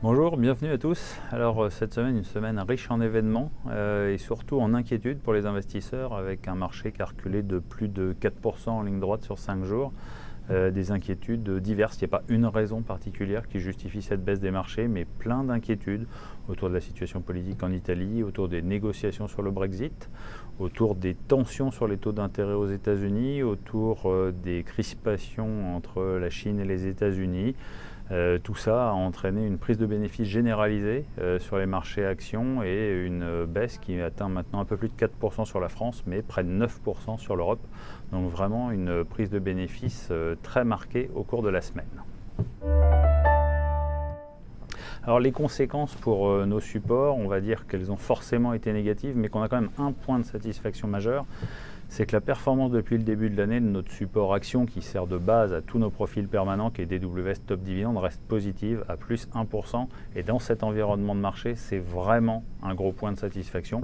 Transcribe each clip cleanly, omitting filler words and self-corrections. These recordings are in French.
Bonjour, bienvenue à tous. Alors cette semaine, une semaine riche en événements et surtout en inquiétudes pour les investisseurs avec un marché qui a reculé de plus de 4% en ligne droite sur 5 jours. Des inquiétudes diverses, il n'y a pas une raison particulière qui justifie cette baisse des marchés, mais plein d'inquiétudes autour de la situation politique en Italie, autour des négociations sur le Brexit, autour des tensions sur les taux d'intérêt aux États-Unis, autour des crispations entre la Chine et les États-Unis. Tout ça a entraîné une prise de bénéfices généralisée sur les marchés actions et une baisse qui atteint maintenant un peu plus de 4% sur la France, mais près de 9% sur l'Europe. Donc vraiment une prise de bénéfices très marquée au cours de la semaine. Alors les conséquences pour nos supports, on va dire qu'elles ont forcément été négatives, mais qu'on a quand même un point de satisfaction majeur. C'est que la performance depuis le début de l'année de notre support action qui sert de base à tous nos profils permanents qui est DWS Top Dividende reste positive à plus 1%. Et dans cet environnement de marché, c'est vraiment un gros point de satisfaction.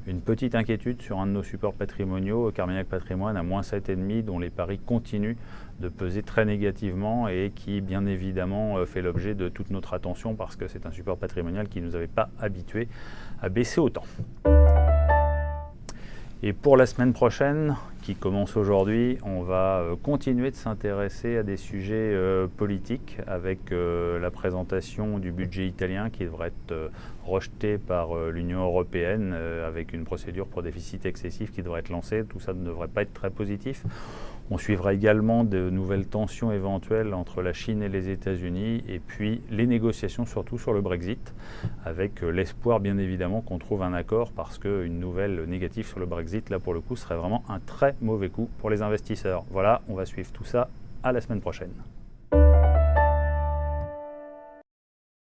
Une petite inquiétude sur un de nos supports patrimoniaux, Carmignac Patrimoine à moins 7,5, dont les paris continuent de peser très négativement et qui bien évidemment fait l'objet de toute notre attention parce que c'est un support patrimonial qui ne nous avait pas habitués à baisser autant. Et pour la semaine prochaine, qui commence aujourd'hui, on va continuer de s'intéresser à des sujets politiques avec la présentation du budget italien qui devrait être rejeté par l'Union européenne avec une procédure pour déficit excessif qui devrait être lancée. Tout ça ne devrait pas être très positif. On suivra également de nouvelles tensions éventuelles entre la Chine et les États-Unis et puis les négociations surtout sur le Brexit avec l'espoir bien évidemment qu'on trouve un accord parce qu'une nouvelle négative sur le Brexit là pour le coup serait vraiment un très mauvais coup pour les investisseurs. Voilà, on va suivre tout ça à la semaine prochaine.